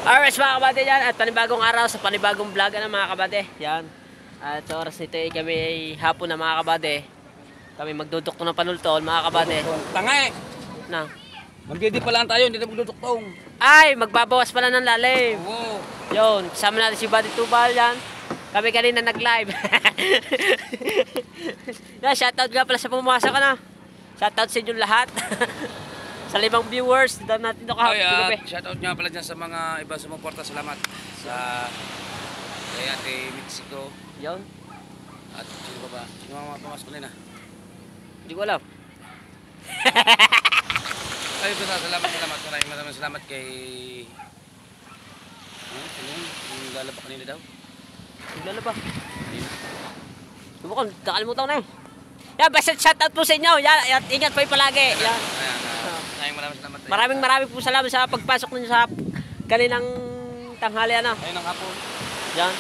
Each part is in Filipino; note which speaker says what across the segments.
Speaker 1: Alright mga kabate yan, at panibagong araw sa panibagong vlog na mga kabate. Yan. At sa oras nito ay kami ay hapon na mga kabate. Kami magdudukto ng panultol mga kabate.
Speaker 2: Tangay!
Speaker 1: Na.
Speaker 2: Magdidi pa lang tayo, hindi na magduduktong.
Speaker 1: Ay, magbabawas pala ng lalim.
Speaker 2: Oo.
Speaker 1: Yun, kasama natin si Buddy Tubal yan. Kami kanina nag-live. Yan, shoutout nga pala sa pumasok na. Shoutout sa inyong lahat. Sa 5 viewers, doon natin ito kahapon.
Speaker 2: Shoutout nga pala dyan sa mga iba sumuporta. Salamat sa kay Ate Mexico.
Speaker 1: Yun.
Speaker 2: At sino ba? Sino mga pumasok nila?
Speaker 1: Hindi ko alam.
Speaker 2: Ay, basta salamat. Maraming salamat kay... Sino yun? Yung lalaba kanina daw?
Speaker 1: Naglalaba. Subukan, kakalimutan ko na eh. Yan, basta shoutout po sa inyo. Yan, ingat po yung palagi. Yan.
Speaker 2: Maraming salamat.
Speaker 1: Maraming po salamat sa pagpasok ninyo sa kaninang tanghali ano.
Speaker 2: Ayun ang hapon.
Speaker 1: Yan.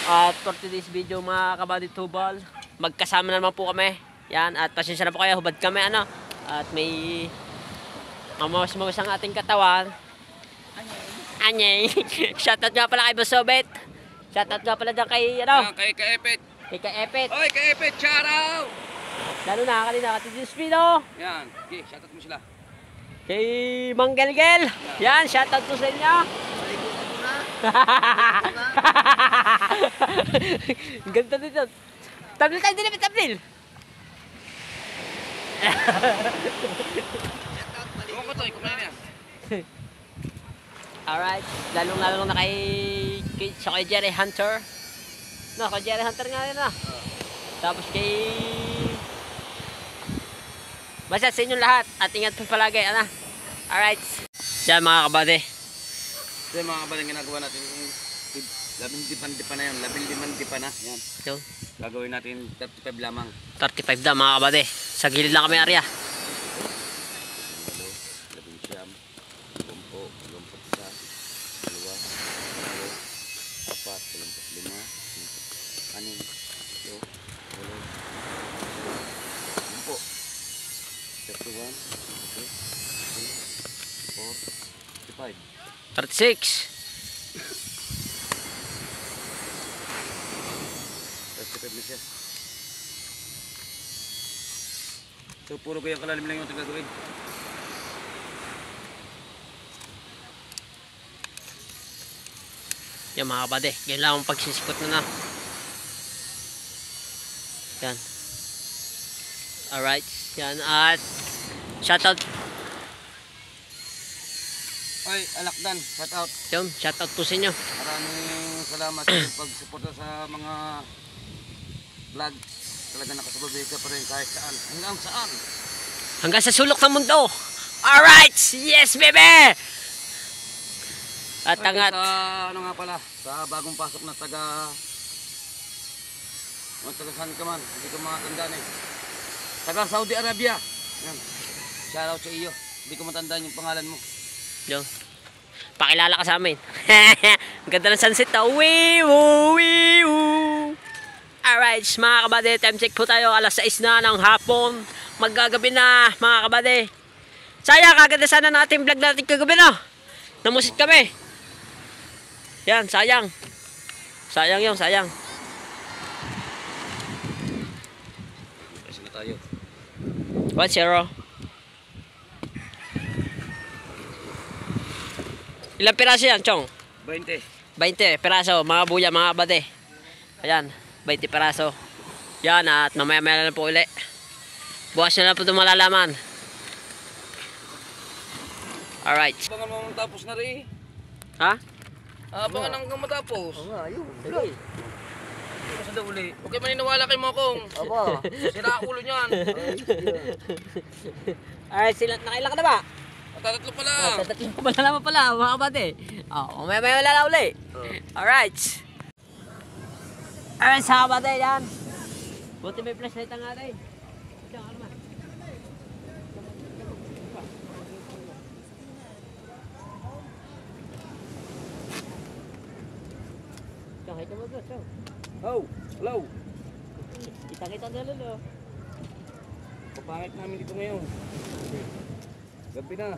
Speaker 1: At for today's video mga kabady Tubal, magkasama na naman po kami. Yan, at pasensya na po kayo, hubad kami ano. At may mamawas-mawas ang ating katawan. Anyay. Shoutout nga pala kay Bosobet. Shoutout nga pala dyan kay ano?
Speaker 2: Kay Kaepet.
Speaker 1: Kay Kaepet.
Speaker 2: Oy, Kaepet, shout out!
Speaker 1: Lalo na kanina kati Dispino.
Speaker 2: Yan, okay, shoutout mo sila.
Speaker 1: Kay Manggelgel. Yan, shoutout po sa inyo. Ganda dito. Tablil tayo din, tablil.
Speaker 2: Kumang ko to, kumain yan.
Speaker 1: Alright, lalong-lalo na kay Jerry Hunter. No, kay Jerry Hunter nga rin na. Tapos kay... Basta sa inyong lahat at ingat po palagi, ano? Alright. Yan mga kabady.
Speaker 2: Ito yung mga kabady ginagawa natin yung 15 dipa na yan, 15 dipa na. Yan.
Speaker 1: Ito.
Speaker 2: Gagawin natin 35 lamang.
Speaker 1: 35 na mga kabady. Sa gilid lang kami area. 36.
Speaker 2: 35 na siya. So puro kayang kalalim lang yung ito gagawin.
Speaker 1: Yan mga kabady. Yan lang ang pagsisikot na. Yan. Alright. Yan at shoutout.
Speaker 2: Ay, Alakdan, shout out.
Speaker 1: Yun, shoutout po sa inyo.
Speaker 2: Maraming salamat sa pagsuporta sa mga vlog. Talaga nakasababay ka pa rin kahit saan. Hanggang saan?
Speaker 1: Hanggang sa sulok ng mundo. Alright! Yes, baby! At angat.
Speaker 2: Sa ano nga pala, sa bagong pasok na taga saan ka man, hindi ko matandaan eh. Taga Saudi Arabia. Yan. Shout out sa iyo. Hindi ko matandaan yung pangalan mo.
Speaker 1: Yung pakilala ka sa amin. Ang ganda ng sunset na. Wee-woo, wee-woo. Alright, mga kabady, time check po tayo. Alas 6 na ng hapon. Maggagabi na, mga kabady. Sayang, kaganda sana natin vlog natin kagabi na. Namusit kami. Yan, sayang. Sayang yung, sayang.
Speaker 2: Kasi na tayo.
Speaker 1: 1-0. Ilang piraso yan, Chong?
Speaker 2: 20.
Speaker 1: 20 piraso, mga buya, mga kabady. Ayan, 20 piraso. Yan, at mamaya-maya na po uli. Bukas na lang po ito malalaman. Alright.
Speaker 2: Abangan mo matapos na rin.
Speaker 1: Ha?
Speaker 2: Abangan hanggang matapos.
Speaker 1: Oo nga, yun. Sige.
Speaker 2: Kasi daw uli. Huwag kayo maniniwala kay Mokong.
Speaker 1: Aba.
Speaker 2: Sira ulo niyan.
Speaker 1: Alright, nakailan ka na ba?
Speaker 2: Tatatlo pa lang.
Speaker 1: Tatatlo pa na naman pala, mga kabady. Mamaya-maya na uli. Alright. Alright, sa kabady yan. Buti may flashlight ang atin. Diyan, kalma. Diyan, hito mo doon, Chong.
Speaker 2: Oh, hello.
Speaker 1: Kita-kita na lalo.
Speaker 2: Papangit namin dito ngayon. Gabi na.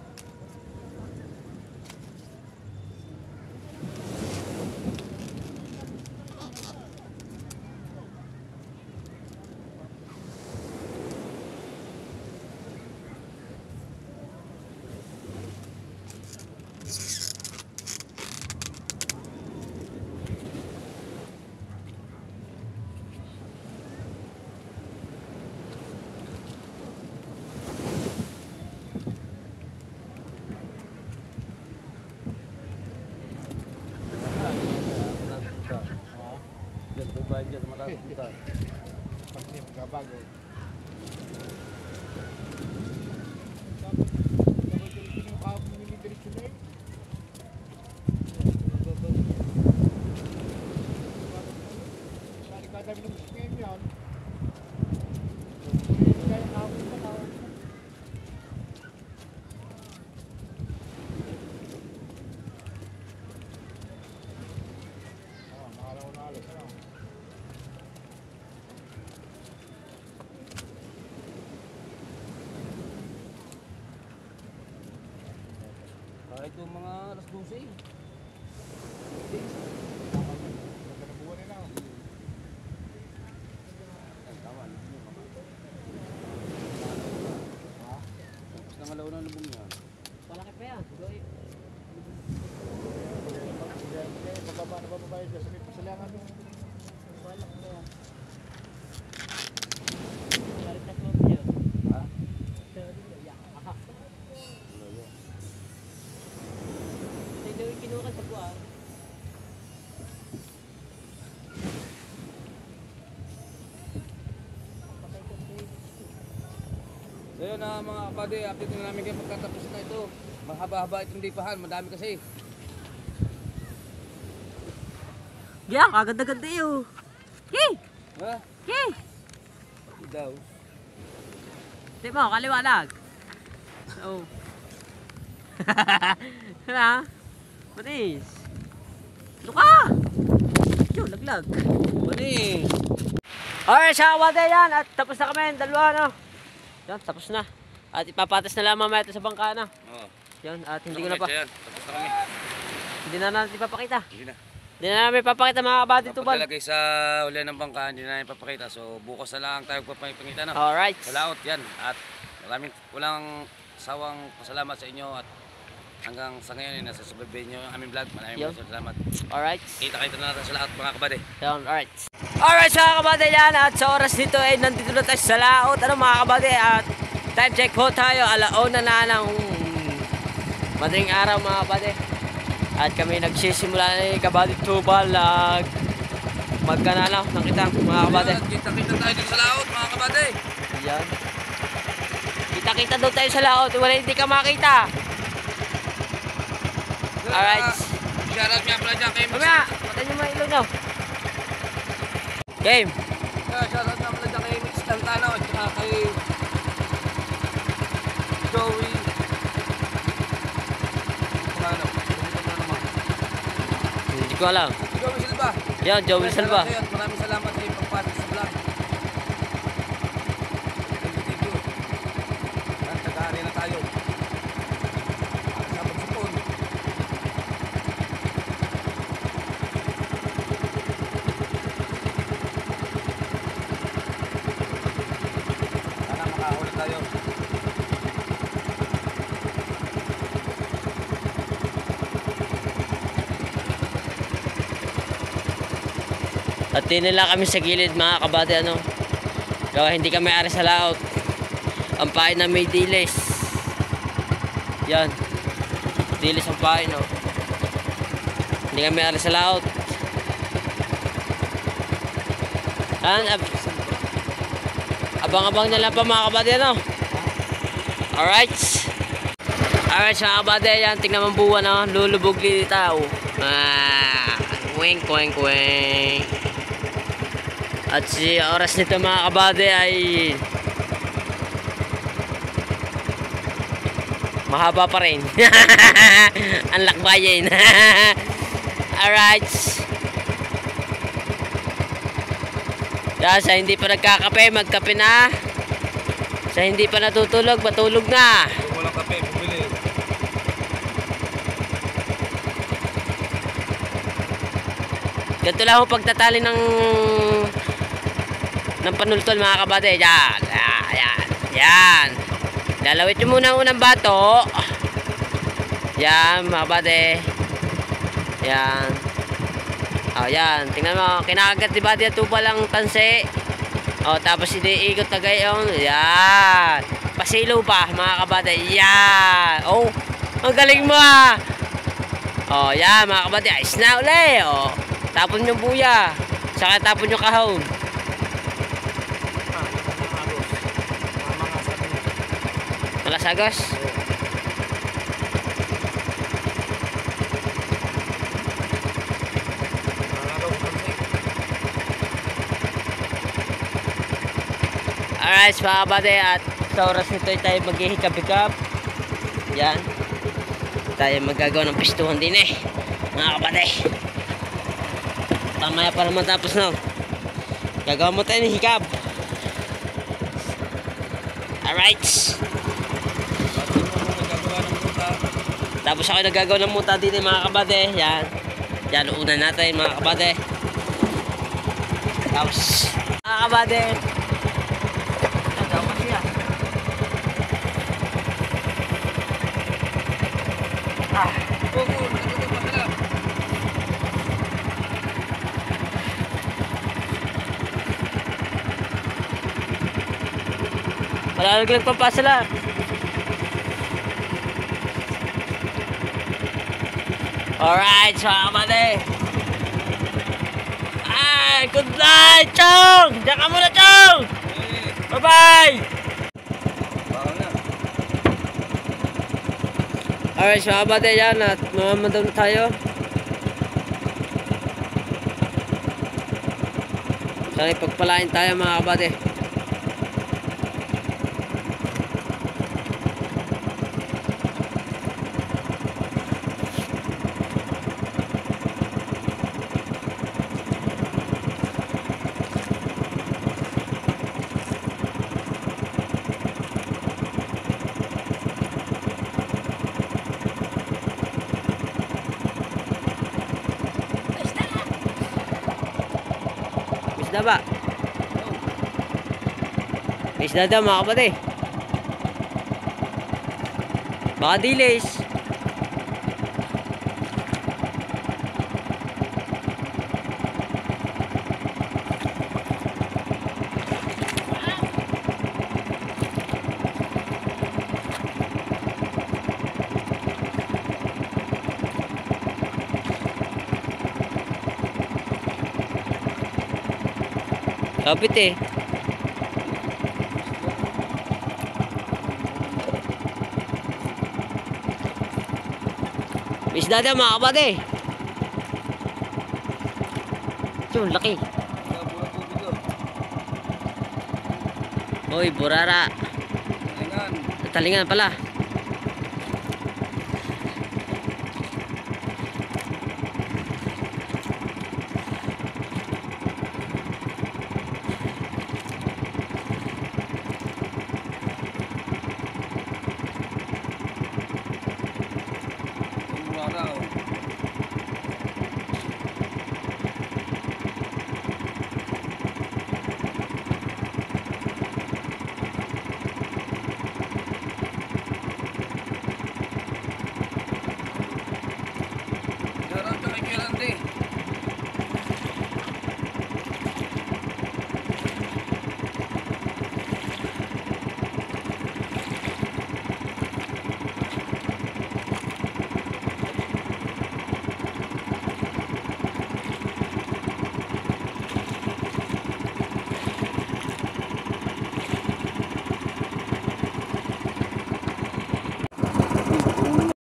Speaker 2: bayan dyan sa mataas dito.
Speaker 3: Pag niya magbabago.
Speaker 2: Kahit yung mga alas 12. Tapos nang alaw ng lubong niya.
Speaker 1: Palaki pa yan.
Speaker 3: Bababa na bababayad dyan sa may pasalangan mo.
Speaker 1: Wala pa yan. Karitas mo niya.
Speaker 2: Ha?
Speaker 1: Ito yung kinuha sa buwan.
Speaker 2: So yun na mga kabady, update na namin kayo pagkatapos na ito. Mahaba-haba itong lipahan, madami kasi.
Speaker 1: Yeah, kaganda-ganda yun. Hey!
Speaker 2: Ha?
Speaker 1: Hey!
Speaker 2: Hindi daw.
Speaker 1: Di mo, kaliwanag. Oh. Hala? Manis. Ano ka? Yo, laglag.
Speaker 2: Mani!
Speaker 1: Alright, sa kabady yan. At tapos na kami, dalawa, no? Yan, tapos na. At ipapatas na lang mamaya ito sa bangka na.
Speaker 2: Oo.
Speaker 1: Yan, at hindi ko na pa.
Speaker 2: Yan, tapos na kami.
Speaker 1: Hindi na natin ipapakita.
Speaker 2: Hindi na.
Speaker 1: Hindi na namin ipapakita mga kabady tubal.
Speaker 2: Pagkalagay sa ulian ng bangka, hindi na namin papakita. So bukas na lang tayo papakita na.
Speaker 1: Alright.
Speaker 2: Sa laot yan. At walang sawang pasalamat sa inyo. At hanggang sa ngayon, nasa subaybay nyo ang aming vlog. Maraming salamat.
Speaker 1: Alright.
Speaker 2: Kita-kita na natin sa lahat mga kabady.
Speaker 1: Yan, alright. Alright mga kabady yan. At sa oras nito ay nandito na tayo sa laot. Ano mga kabady? At time check ho tayo. Alauna na ng madaling araw mga kabady. At kami nagsisimula na yung kabady tubal. Magkanalaw ng kitang mga kabady.
Speaker 2: Kita-kita tayo dito sa laot mga kabady.
Speaker 1: Yan. Kita-kita daw tayo sa laot. Wala hindi ka makita. Alright.
Speaker 2: Shoutout nga pala dyan kay
Speaker 1: Mamaya, patayin nyo mga ilog nyo. Game.
Speaker 2: Shoutout nga pala dyan kay Mix Tantano at saka kay Joey. Ano?
Speaker 1: Hindi ko alam.
Speaker 2: Joey Silva.
Speaker 1: Yan, Joey Silva.
Speaker 2: Maraming salamat sa iyong pagpasok sa vlog. Thank you. At nag-aari na tayo. Sa pagsipon. Sana makahuli tayo.
Speaker 1: At tinila kami sa gilid mga kabady ano. Gawa hindi kami ari sa laot. Ang pain na may dilis. Yan. Dilis ang pain no. Hindi kami ari sa laot. Abang-abang na lang pa mga kabady ano. Alright. Alright mga kabady yan. Tingnan mong buwan no. Lulubog lilitaw. Wink wink wink. At si oras nito mga kabady ay mahaba pa rin. Ang lakbayin. Alright. Kaya sa hindi pa nagkakape, magkape na. Sa hindi pa natutulog, matulog na.
Speaker 2: Kung walang kape, bumili.
Speaker 1: Ganito lang ho pagtatali ng panultol mga kabady. Yan. Yan. Yan. Lalawit nyo muna ang unang bato. Yan mga kabady. Yan. O yan. Tingnan mo. Kinakagat di ba dito pa lang tansi. O tapos iniikot na gayon. Yan. Pasilo pa mga kabady. Yan. Oh. Ang galing mo ah. O yan mga kabady. Ayos na uli. O. Tapon yung buya. Saka tapon yung kahon.
Speaker 3: Mga sagos.
Speaker 1: Malasagos. Alright, mga kabady, at sa oras nito ay tayo maghihikab-hikab. Yan. Tayo magagawa ng pistuhan din eh, mga kabady. Tamaya para matapos na. Gagawa mo tayo ng hikab. Alright. Tapos ako nagagawa ng muta din eh, mga kabady. Yan. Yan, una natin mga kabady. Tapos, mga kabady, malalaglag pa sila. Alright, so kabady. Ay, good night, Chong! Diyan ka muna, Chong! Bye-bye! Alright, so kabady, yan at mamamadon na tayo. Sana ipagpalain tayo, mga kabady. Isda ba? Isda daw mga kapatid. Baka dilis. Kapit eh. Isda daw mga kapatid. Yun, laki. Oy, burara. Talingan pala.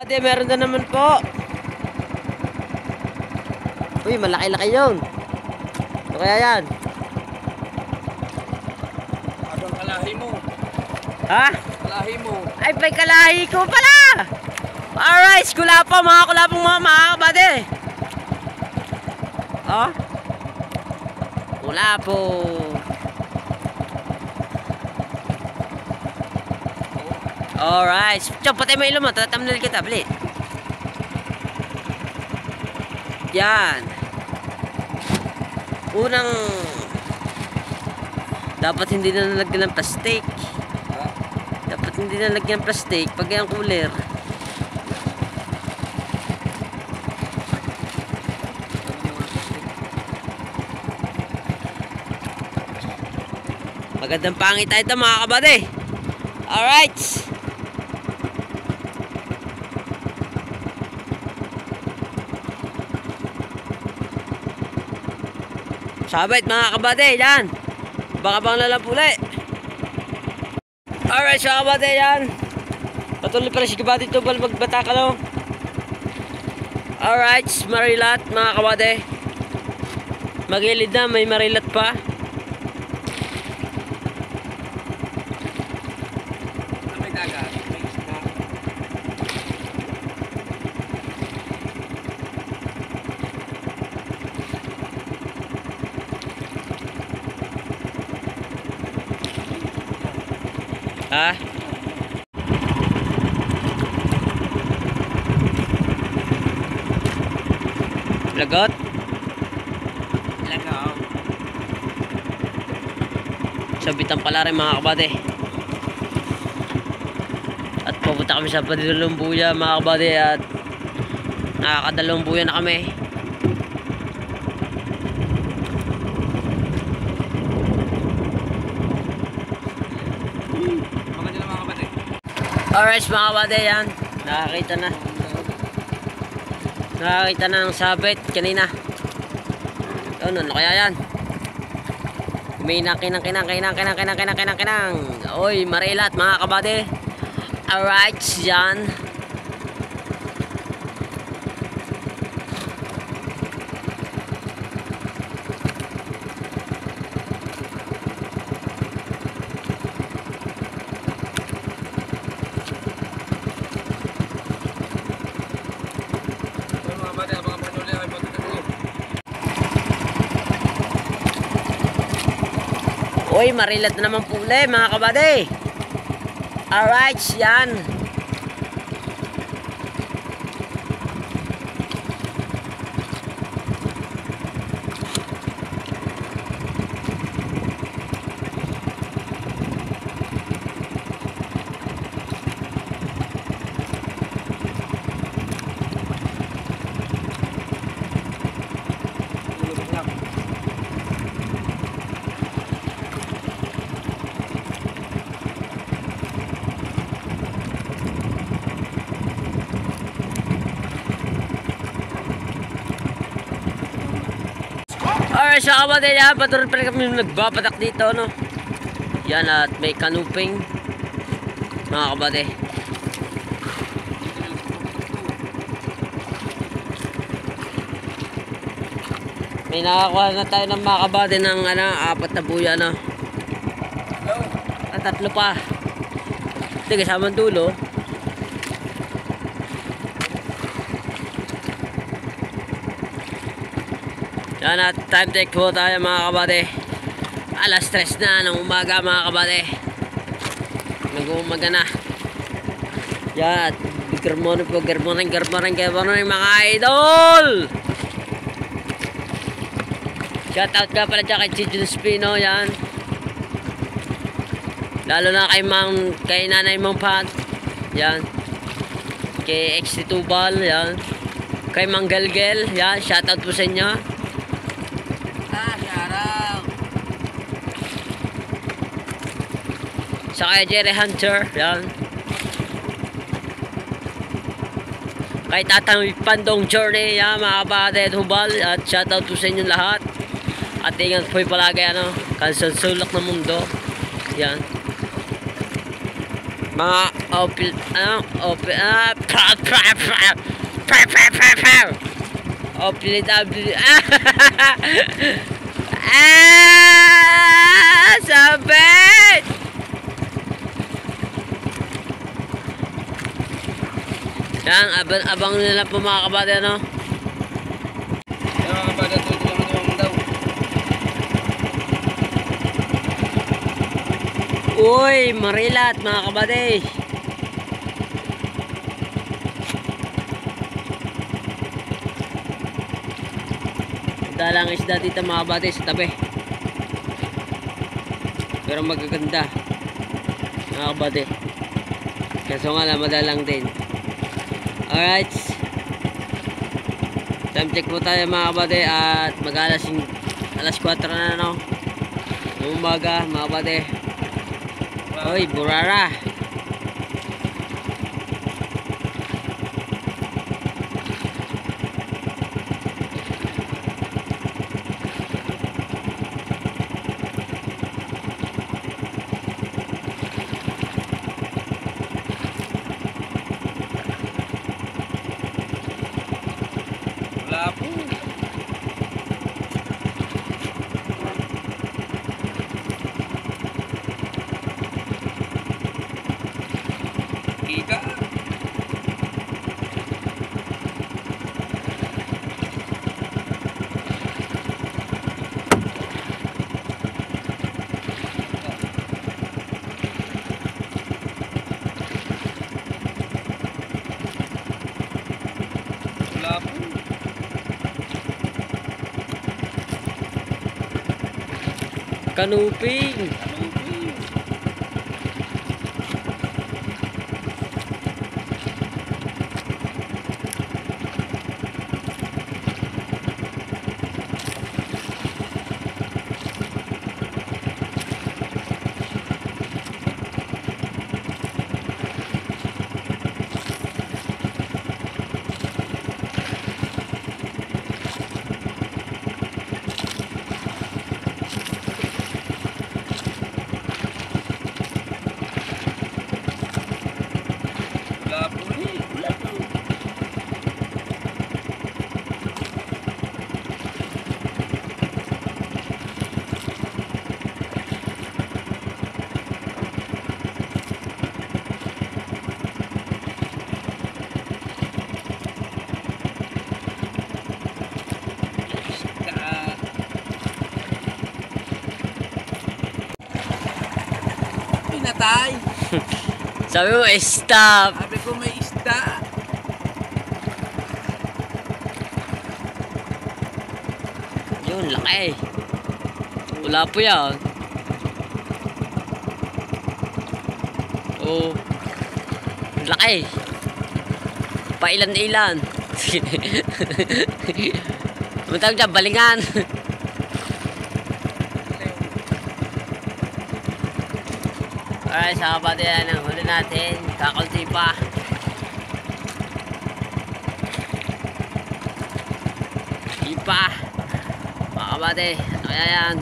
Speaker 1: Ate, meron na naman po. Uy, malaki-laki yun. Ano kaya yan?
Speaker 2: Abang kalahi mo.
Speaker 1: Ha?
Speaker 2: Kalahi mo.
Speaker 1: Ay, may kalahi ko pala! Alright, kulapa, mga kulapong mga kabady. Oh? Kulapo. Alright. Chong, patay mo ilong mo. Tatamnil kita, bali. Yan. Unang dapat hindi na nalagyan ng plastic. Dapat hindi na nalagyan ng plastic pag yung cooler. Magandang pangit tayo ito mga kabady. Alright. Sabit mga kabady, yan. Baka bang lalampuli. Alright mga kabady, yan. Patuloy pala si kabady tubal magbatakalo. Alright, marilat mga kabady. Magilid na, may marilat pa.
Speaker 2: May dagat. May isda.
Speaker 1: Ha? Lagot?
Speaker 2: Lagaw.
Speaker 1: Sabitan pala rin mga kabady. At pupunta kami sa Padilong Buya mga kabady at nakakadalawang buya na kami.
Speaker 2: Baka nila mga kapatid.
Speaker 1: Alright mga kabady, yan. Nakakita na. Nakakita na ng sabit kanina. Ano kaya yan? Kinang. Oy, marilat mga kabady. Alright, yan.
Speaker 2: Mga kapatid, mga panuli ay pagkakali.
Speaker 1: Oy, marilat na naman puli mga kabady. Alright, yan. Alright, so kabady, yan. Patuloy pala kami nagbabatak dito, no? Yan, at may kanuping mga kabady. May nakakuha na tayo ng mga kabady ng 4 na buya, no? At 3 pa. Hindi, kasama ang dulo. Yan, at time check po tayo mga kabady. Alas 3 na ng umaga mga kabady. Nag-uumaga na. Yan, good morning po, good morning mga idol. Shout out ka pala dyan kay Chichon Spino, yan. Lalo na kay nanay mong Pat. Yan. Kay XT Tubal, yan. Kay Mang Gelgel, yan. Shout out po sa inyo. Sa kay Jerry Hunter, yan. Kay Tatang Pandong Journey, yan, mga kabady at hubal. At shoutout po sa inyo lahat. At ingat po palagi, kansang sulok ng mundo. Yan. Mga sabit! Yan, abang nila po mga kabady,
Speaker 2: Yung mga kapatid, ito naman daw.
Speaker 1: Uy, marilat mga kabady. Dalang isda dito mga kabady sa tabi. Pero magaganda mga kabady. Kaso nga lang, madalang din. Alright, time check po tayo mga kabady at alas 4 na, no? Ng umaga mga kabady. Hoy, burara.
Speaker 2: Wala po. Kika. Wala po.
Speaker 1: Kanuping.
Speaker 2: Wala po eh. Wala po. Pinatay.
Speaker 1: Sabi mo, stop.
Speaker 2: Sabi ko may isda.
Speaker 1: Yun, laki. Wala po yan. Oh. Laki. Pailan-ilan. Matawag dyan, balingan. Alright, sa kapatid, ang huli natin. Kakunti pa. Ipa. Mga kapatid, ano kaya yan?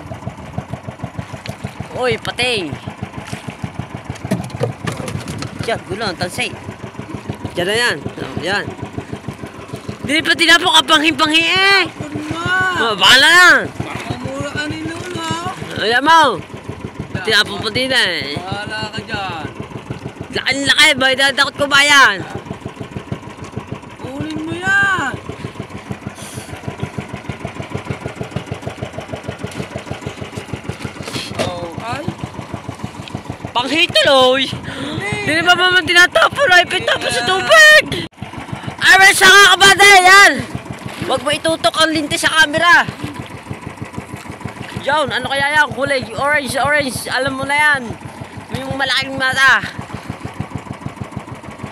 Speaker 1: Uy, pating. Diyan, gulong, tansay. Diyan na yan. Oh, yan. Hindi pa tinapok ka panghi-panghi eh. Oh, bahala na.
Speaker 2: Baka mura ka ni Lolo.
Speaker 1: Ayan mo. Tinapok pa din eh.
Speaker 2: Bahala ka dyan.
Speaker 1: Laki-laki ba? Dadakot ko ba yan?
Speaker 2: Kunin mo yan. Oh, ay.
Speaker 1: Panghituloy! Hindi ba naman tinatapon ay pitapon sa tubig! Aray sa nga kabada yan! Huwag mo itutok ang linti sa camera! John, ano kaya yan? Kulay orange, orange. Alam mo na yan. Yung malaking mata.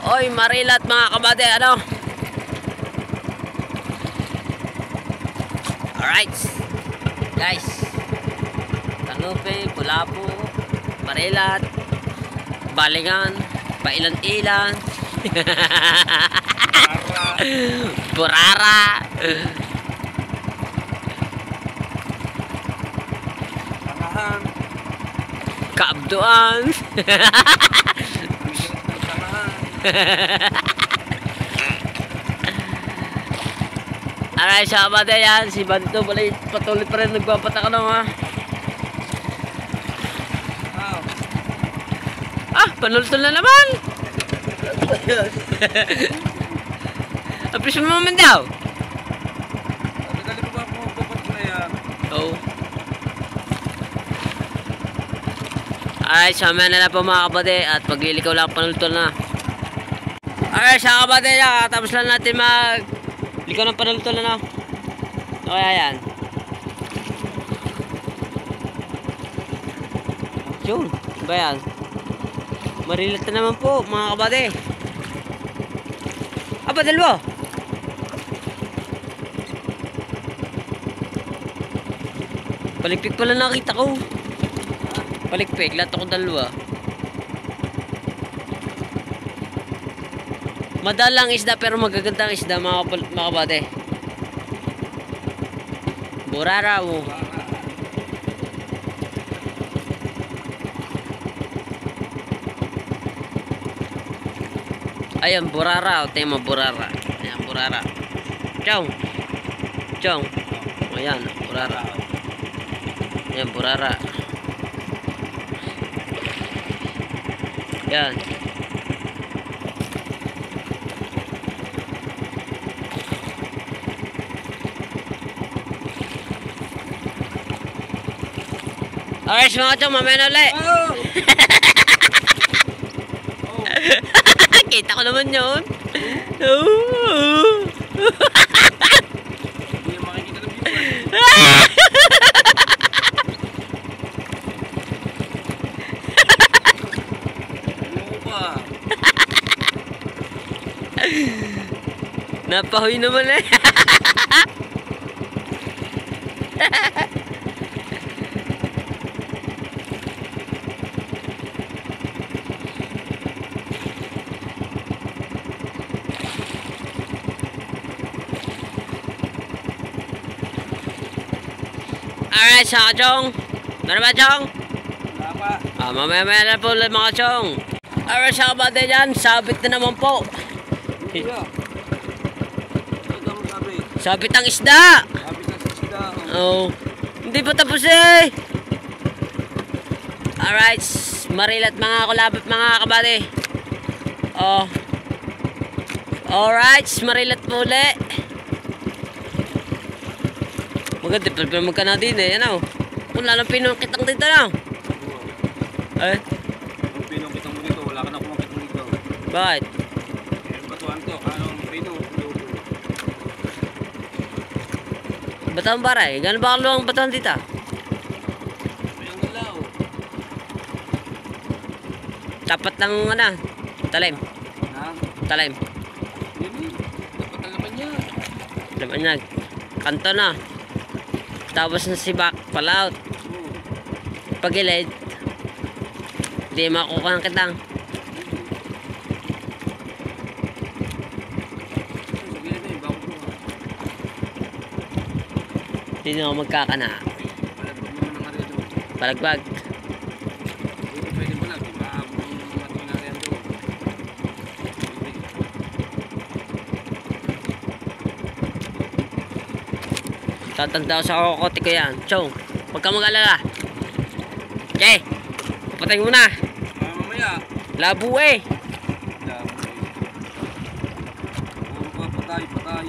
Speaker 1: Oy, marilat mga kabate, ano? Alright. Guys. Kanupe, Pulapo, marilat, balingan, pailan-ilan. Burara.
Speaker 2: Tangahan.
Speaker 1: Kaabduan.
Speaker 2: Tangahan.
Speaker 1: Alright, sa kabate yan. Si Banto patuloy pa rin nagpapataka na ha.
Speaker 2: Wow.
Speaker 1: Ah, panultol na naman. Apis mo naman daw.
Speaker 2: Dali mo ba kung kapag na yan?
Speaker 1: Oo. Alright, sama na po mga kabate. At paglilikaw lang panultol na. Alright, sa kabate na. Tapos lang natin likaw ng panultol na. O kaya yan. Yun, ba yan? Marilat na naman po mga kabate. Aba, dalawa. Palikpik pala nakita ko. Palikpik, lahat ako dalawa. Madalang isda pero magagandang isda mga kabate. Burara mo. Ayan, burara. O, tema burara. Ayan, burara. Ciao. Chong. Ayan, burara. Ayan, burara. Ayan. Alright, mga chong, mamaya na ulit. Kita ko naman yun.
Speaker 2: Hindi makikita ng viewers. Ano ba?
Speaker 1: Napahoy naman eh. Alright, sa Chong. Ano ba, Chong?
Speaker 2: Wala pa.
Speaker 1: Mamaya na po ulit, mga Chong. Alright, sa kabate dyan, sabit na naman po.
Speaker 2: Kuya. Ito mo sabi.
Speaker 1: Sabit ang isda.
Speaker 2: Sabi ka sa sida.
Speaker 1: Oh, hindi pa tapos eh. Alright, marilat mga kulabot mga kabate. Oh. Alright, marilat po ulit. Maganda, pero magkana din eh, ano? Kung lalang pinungkitang dito na. Eh,
Speaker 2: Kung pinungkitang mo dito, wala ka na kumangkitang dito.
Speaker 1: bakit?
Speaker 2: Batuan to, anong pino?
Speaker 1: Bataang baray, gano'n ba kaluwang bataang dito?
Speaker 2: Ayang galaw.
Speaker 1: Tapat ng ano, talim,
Speaker 2: Ha?
Speaker 1: talim.
Speaker 2: Hindi. Dapat ang laman niya.
Speaker 1: Laman kanto na. Tapos na si back, palaut. Pagilid, hindi makukuha ng kitang.
Speaker 2: Sige na eh, bago mo.
Speaker 1: Hindi na ako magkakana.
Speaker 2: Palagbag mo naman ang rin doon.
Speaker 1: Palagbag.
Speaker 2: Pwede pala, di ba? Maabot mo ng mga tinarihan doon.
Speaker 1: Tatanda ko sa kokote ko yan. Chong, huwag ka mag-alala. Okay, papatay mo na.
Speaker 2: Mamaya.
Speaker 1: Labo eh.
Speaker 2: Puro ka patay.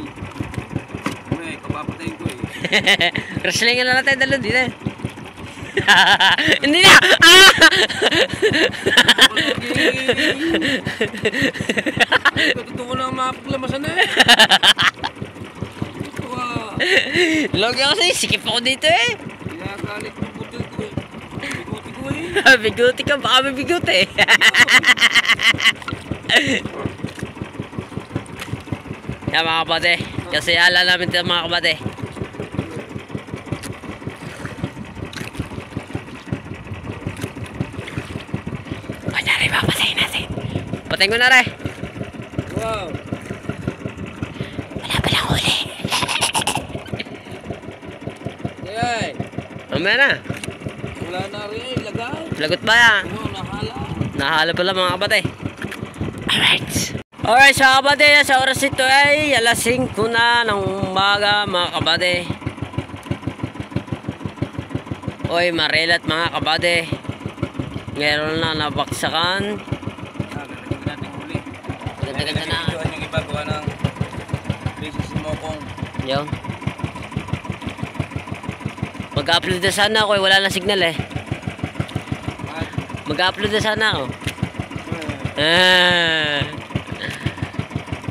Speaker 2: Uy, kapapatayin ko eh.
Speaker 1: Wrestlingan na natin dalo dito. Hindi na! Ah!
Speaker 2: Totoo na ang mapaglamasan na eh. Ito ah.
Speaker 1: Logi ako sa'yo, sikip ako dito eh.
Speaker 2: Pinagalit ng putil ko eh. Biguti ko eh.
Speaker 1: Biguti ka, baka may biguti. Yan mga kabate, kasi ala namin ito mga kabate. Kunyari, papatayin natin. Patayin ko na rin.
Speaker 2: Wow.
Speaker 1: Wala palang huli.
Speaker 2: Ay,
Speaker 1: Mamaya na.
Speaker 2: wala na rin. Lagay.
Speaker 1: Lagot ba yan?
Speaker 2: Ano, nahala.
Speaker 1: Nahala pala mga kabate. Alright. Alright sa kabate, sa oras ito ay alas 5 na ng umaga mga kabate. Oy, marilat mga kabate. Meron na nabaksakan.
Speaker 2: Gagawin natin huli.
Speaker 1: Ganda-ganda na.
Speaker 2: Videoan yung iba gawa ng Princess Mokong.
Speaker 1: Yun. Mag-upload na sana ako eh, wala na signal eh.
Speaker 2: At,
Speaker 1: Mag-upload na sana ako.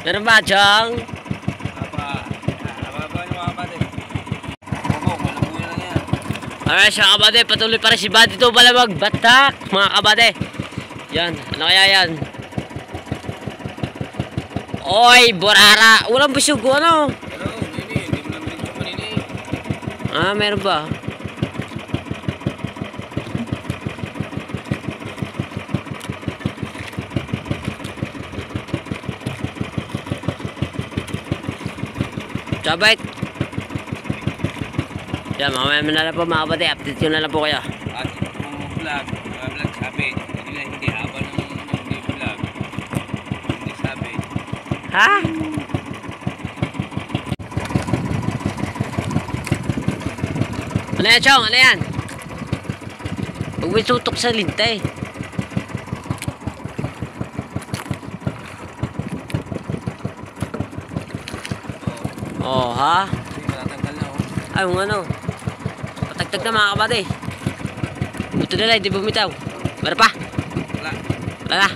Speaker 1: Meron ba, Chong?
Speaker 2: Apa yung mga kapatid. Mokong, malabuhin lang yan.
Speaker 1: Alright, sa kabate, patuloy pa rin si Buddy to Balawag Batak, mga kabate. Yan, ano kaya yan? Oy, burara. Walang busog, ano?
Speaker 2: Hello, Nini. Hindi mo lang video kanina eh.
Speaker 1: Ah, meron ba? Sabay. Yan, mamaya na lang po mga kabate. Update ko na lang po kayo.
Speaker 2: At itong vlog sabi, hindi haba ng hindi vlog. Hindi sabi.
Speaker 1: Ha? Ano yan, Chong? Ano yan? Huwag may tutok sa lintay. Oh, ha?
Speaker 2: Matatanggal na, oh.
Speaker 1: Ay, yung ano. Patagtag na mga kabady. Buto nila, hindi bumitaw. Meron pa?
Speaker 2: Wala.
Speaker 1: Wala na.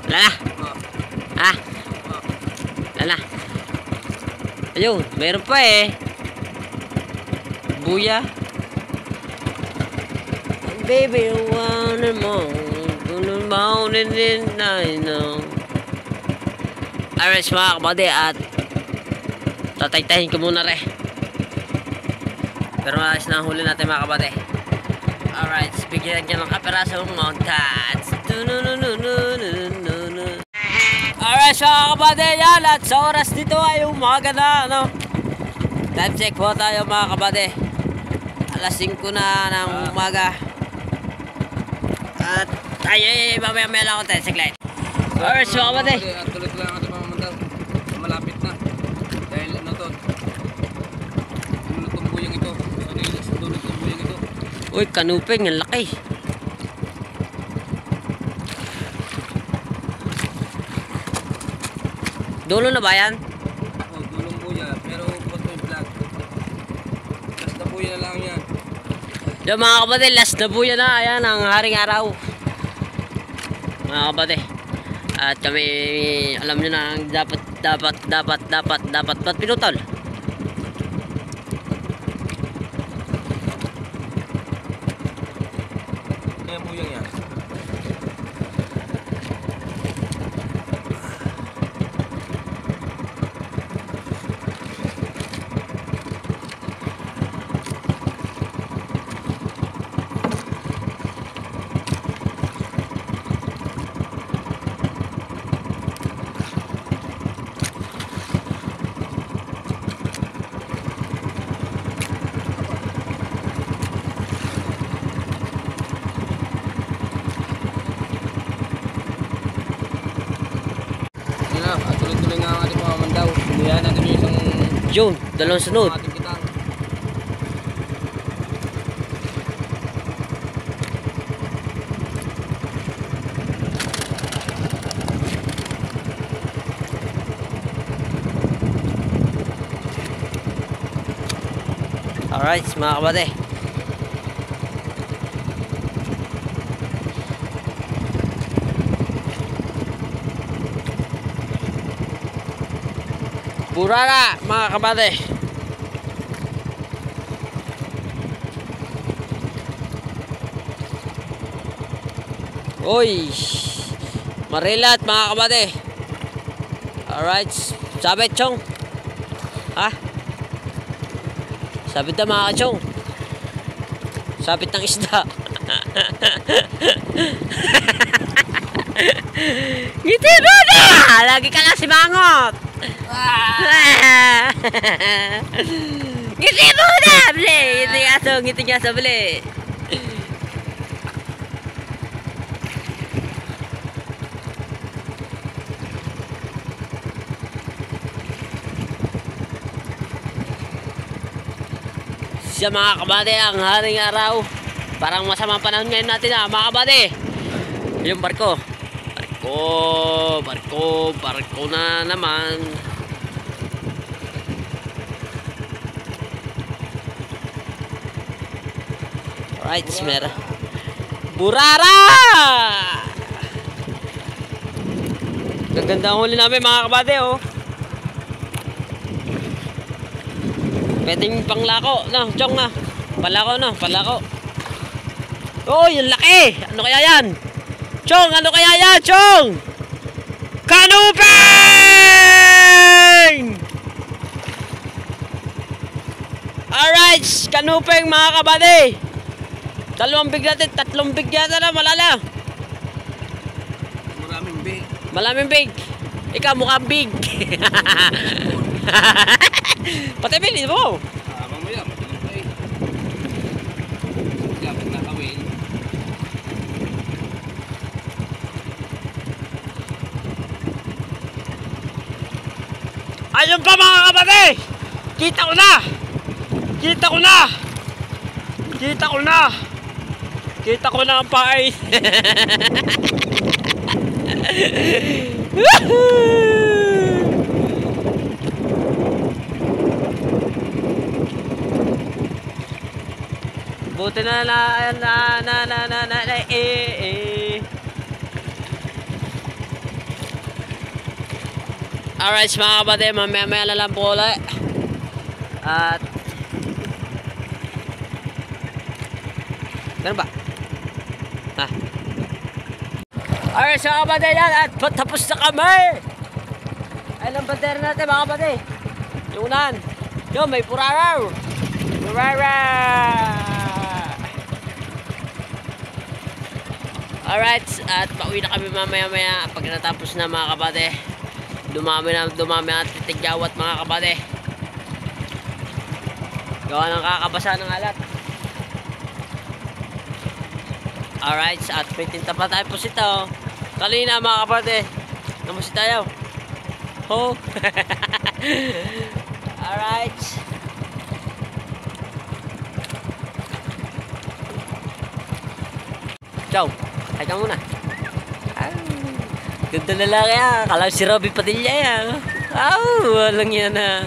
Speaker 1: Wala na.
Speaker 2: Oh.
Speaker 1: Ha?
Speaker 2: Oh.
Speaker 1: Wala na. Ayun, meron pa eh. Buya. Baby, you wanna more. Gonna mountain in I know. Alright, mga kabady, at tataytahin ko muna re. Pero maayos na ang huli natin mga kabady. Alright, bigyan niya ng kaperasong montage. Alright, mga kabady, yan. At sa oras dito ay umaga na, ano. Time check po tayo mga kabady. Alas 5 na ng umaga. At ay, mamaya lang ako tayo, saglit. Alright, mga kabady.
Speaker 2: At tuloy lang ating mga mandaw. Malapit na. Dahil ano to. Lulutong buyang ito. Ano yung lulutong buyang ito?
Speaker 1: Uy, kanuping, ang laki. Dulo na ba yan?
Speaker 2: Oh, dulong buya. Pero ba't may vlog? Last na buya na lang yan.
Speaker 1: Yung mga kabady, last na buya na. Ayan, ang haring araw. Mga kabady. At kami, alam nyo na, dapat pinutol.
Speaker 2: Kaya buyang yan. Tuloy-tuloy nga ang ating mga mandaw. Hindihan natin yung isang
Speaker 1: Yun, dalawang sunod.
Speaker 2: ating kitang.
Speaker 1: Alright, mga kabady. Burara, mga kabady. Uy, marilat mga kabady. Alright, sabit chong. Ha? Sabit na mga kachong. Sabit ng isda. Ngiti mo na! Lagi ka lang simangot. Ngiti mo na! Bli! Ngiti nga sa bli. Siya mga kabady, ang haring araw. Parang masamang panahon ngayon natin mga kabady. Yung barko. Barko na naman. Alright, smera. Burara! Gaganda ang huli namin mga kabady, oh. Pwedeng panglako na, chong na. Palako. Oh, yung laki. Ano kaya yan? Chong, ano kaya yan, chong? Kanuping! Alright, kanuping mga kabady. Dalawang big natin, tatlong big yata na, malala.
Speaker 2: Maraming big.
Speaker 1: Maraming big. Ikaw mukhang big. Pati bilhin mo.
Speaker 2: Mamaya, matinig pa eh. Dapat nakawin.
Speaker 1: Ayun pa mga kabady. Kita ko na. Kita ko na! Kita ko na ang paay! Buti na Alright mga kapatid, mamaya na lang po ulit. At ganun ba? Ha? Alright mga kapatid yan, at patapos na kami. Ay lang bandera natin mga kapatid. Yung unahan. Yun, may puraraw. Alright, at pauwi na kami mamaya-maya pag natapos na mga kabate. Dumami ang titigyawat mga kabate. Gawa ng kakabasa ng alat. Alright, at may tinta pa tayo po sito. Kanina mga kabate, namusi tayo. Ho! Alright. Ciao. Ay ka muna. Ganda lalaki ah. Kala si Robby Padilla yan. Walang yan ah.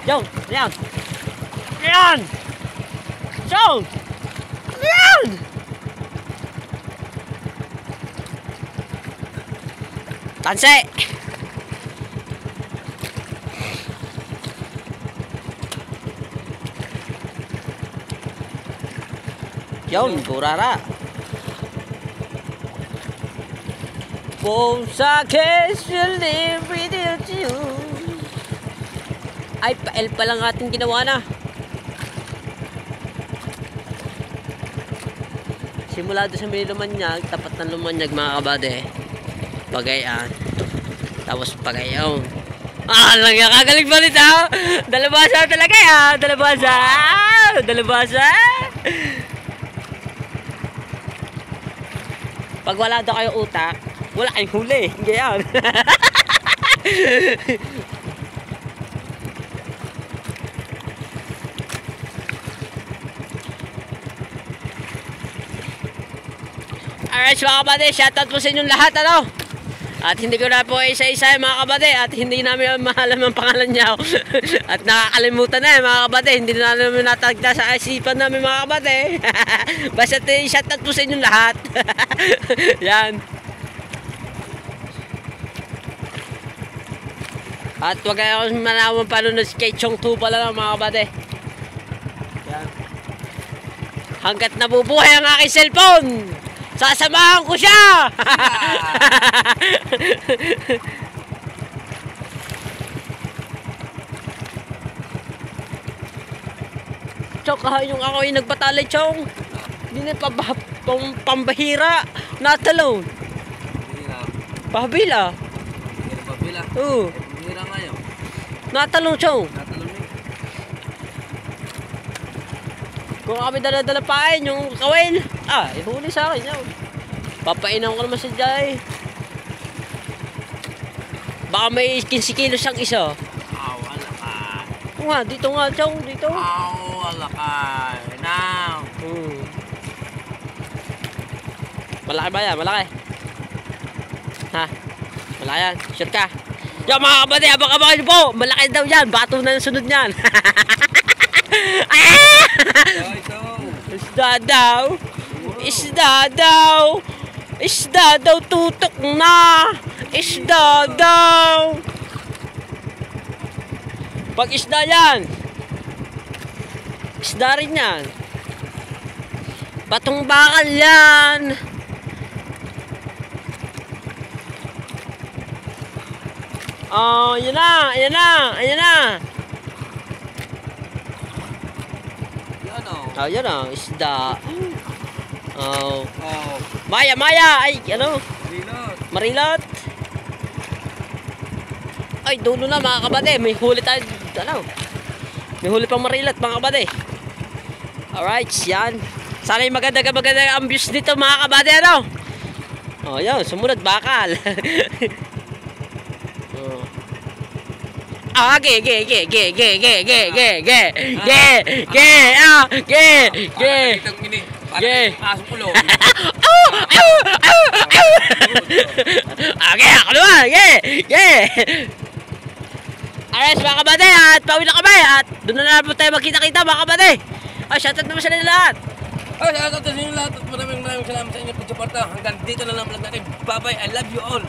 Speaker 1: Ciao. Yan. Yan. Ciao. Yan. Tanse. Yun, kurara. Kung sa casual live without you. Ay, pa-L pa lang ating ginawa na. Simula doon sa may Lumanyag, tapat ng Lumanyag mga kabade. Pagayan. Tapos pagayaw. Lang yan, kagaling ba nito? Dalabasa talaga yan. Dalabasa. Dalabasa. Pag wala daw kayo utak, wala kayong huli. Ganyan. Alright mga kabady, shoutout po sa inyong lahat ano. At hindi ko na po isa-isa mga kabady. At hindi namin mahalam ang pangalan niya. At nakakalimutan na mga kabady. Hindi na namin natagda sa isipan namin mga kabady. Basta shoutout po sa inyong lahat. Yan. At wag kayo manawang panunod kay Chong 2 pala lang mga kabady. Yan. Hanggat nabubuhay ang aking cellphone, sasamahan ko siya! Chong, kahayong ako ay nagbatalay, Chong. Hindi na pambahira. Natalon. Pabila.
Speaker 2: Pabila?
Speaker 1: Oo.
Speaker 2: Pabila ngayon.
Speaker 1: Natalon, Chong.
Speaker 2: Natalon eh.
Speaker 1: Kung kami dala-dala pain, yung kawel. Ihuli sa akin yun. Papainan ko naman si Jai. Baka may 15 kilos siyang isa.
Speaker 2: Wala ka.
Speaker 1: Nga, dito nga, Chong, dito.
Speaker 2: Wala ka. Now.
Speaker 1: Malaki ba yan? Malaki? Ha? Malaki yan? Sure ka? Yo mga kabady, abang-abang nyo po! Malaki daw yan! Bato na yung sunod niyan!
Speaker 2: Ito.
Speaker 1: Isda daw! Isda daw! Isda daw! Tutok na! Isda daw! Pag isda yan! Isda rin yan! Batong bakal yan! Yan na! Ayan na! Ayan na! Yan na! Isda! Maya! Maya! Ay! Ano? Marilot! Ay! Dulo na mga kabady! May huli tayo! Ano? May huli pang marilot mga kabady! Alright! Yan! Sana yung maganda ang views dito mga kabady! Ano? Yan! Sumunod! Bakal! Ge, ge, ge, ge, ge, ge, ge, ge, ge, ge, ge, ge, ge.
Speaker 2: Itong ini.
Speaker 1: Ge.
Speaker 2: Aso pulo.
Speaker 1: Okay, ako naman. Ge, ge. Alright, mga kabate, at pauwi na kami. At doon na naman po tayo magkita-kita, mga kabate. Ay, shoutout naman sa nila lahat.
Speaker 2: Ay, shoutout sa inyo lahat at maraming salamat sa inyo pagsuporta. Hanggang dito na lang vlog natin. Bye-bye. I love you all.